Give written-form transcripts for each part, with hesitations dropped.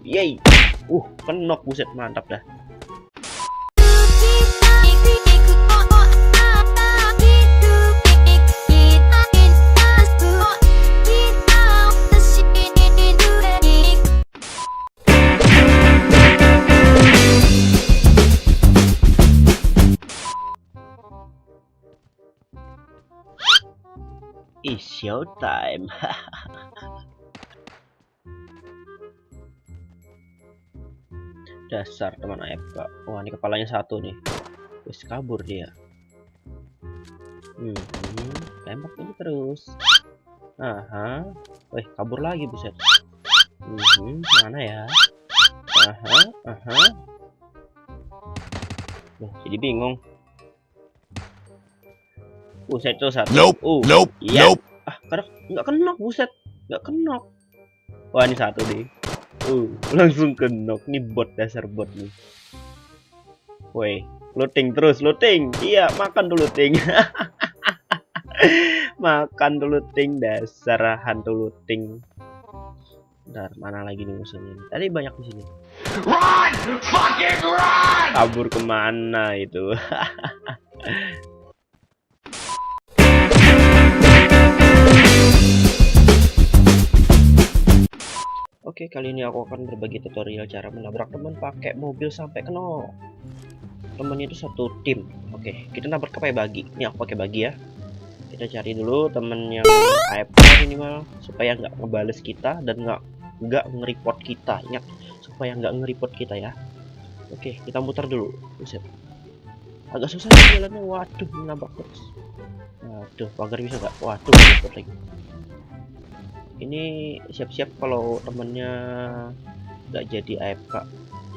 Yay. Kenok, buset, mantap dah. It's showtime. Dasar teman AFK. Wah, ini kepalanya satu nih. Wis kabur dia. Tembak ini terus. Aha. Wih, kabur lagi, buset. Mana ya? Aha. Jadi bingung. Buset, itu satu. Nope. Kadang nggak kena, buset. Nggak kena. Wah, ini satu nih. Langsung kenok. Nih bot, dasar bot nih. Woi, looting terus, looting. Iya, makan dulu ting. Makan dulu ting, dasar hantu looting. Bentar, mana lagi nih musuhnya? Tadi banyak di sini. Run! Fucking run! Kabur kemana itu? Oke, kali ini aku akan berbagi tutorial cara menabrak teman pakai mobil sampai kena. Temannya itu satu tim. Oke, kita nabrak pakai bagi. Ini aku pakai bagi ya. Kita cari dulu temen yang AFK minimal supaya nggak ngebales kita dan nggak nge-report kita. Ingat, supaya nggak nge-report kita ya. Oke, kita muter dulu. Buset. Agak susah jalannya. Waduh, nabrak terus. Waduh, pagar bisa nggak? Waduh, report lagi. Ini siap-siap kalau temennya nggak jadi AFK,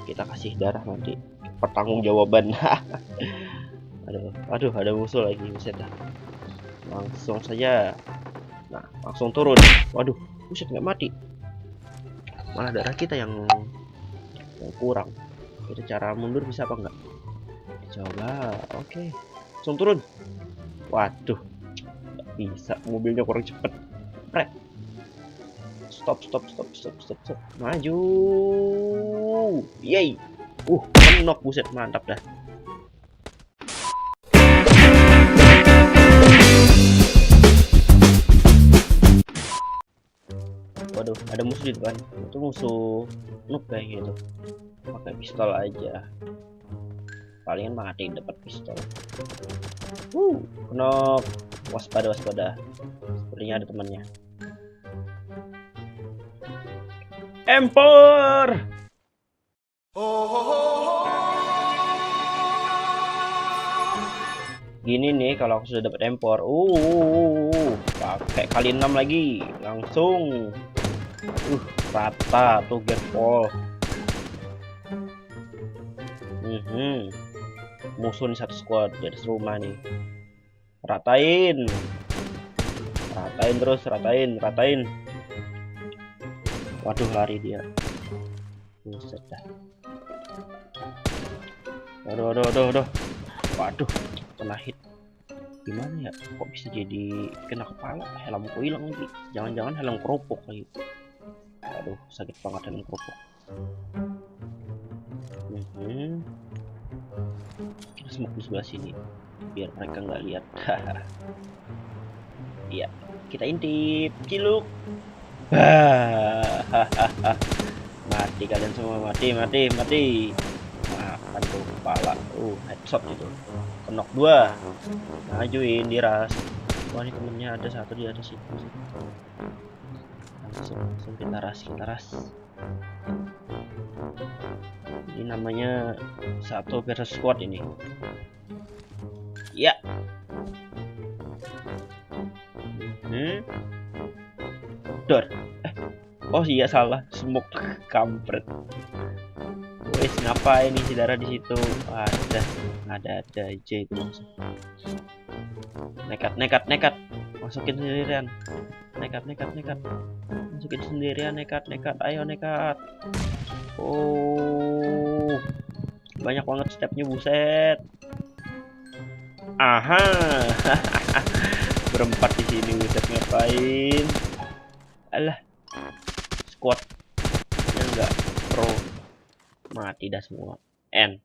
kita kasih darah nanti pertanggungjawaban. aduh ada musuh lagi, buset dah. Langsung saja, nah langsung turun. Waduh, buset, nggak mati, malah darah kita yang kurang. Kita cara mundur bisa apa enggak? Coba. Oke, langsung turun. Waduh, nggak bisa, mobilnya kurang cepet. Stop. Maju. Yay. Kenok, buset, mantap dah. Waduh, ada musuh di depan. Itu musuh noob kayak gitu. Pakai pistol aja. Palingan mati dapat pistol. Kenok. Waspada. Sepertinya ada temannya. Empor. Gini nih kalau aku sudah dapat empor. Pakai kali 6 lagi. Langsung. Rata tuh getpol. Musuh nih satu squad dari rumah nih. Ratain terus, ratain. Waduh, lari dia. Buset dah. Aduh. Waduh, kena hit. Gimana ya? Kok bisa jadi kena kepala? Helmku hilang lagi. Jangan-jangan helm kerupuk lagi. Aduh, sakit banget helm kerupuk. Kita smoke di sebelah sini biar mereka nggak lihat. Iya, kita intip. Ciluk. Mati kalian semua, mati. Makan tuh kepala. Headshot itu. Kenok 2. Majuin, diras. Wah, ini temennya ada satu di atas situ. Langsung kita ras. Ini namanya satu versus squad ini. Ya. Dor. Oh iya, salah, smoke kampret. Wes, ngapain nih si darah di situ? Ada aja itu langsung. Nekat. Masukin sendirian. Nekat. Masukin sendirian, nekat. Ayo, nekat. Banyak banget stepnya, buset. Aha. Berempat di sini, buset, ngapain? Alah, squad yang enggak pro Mati dah semua. End.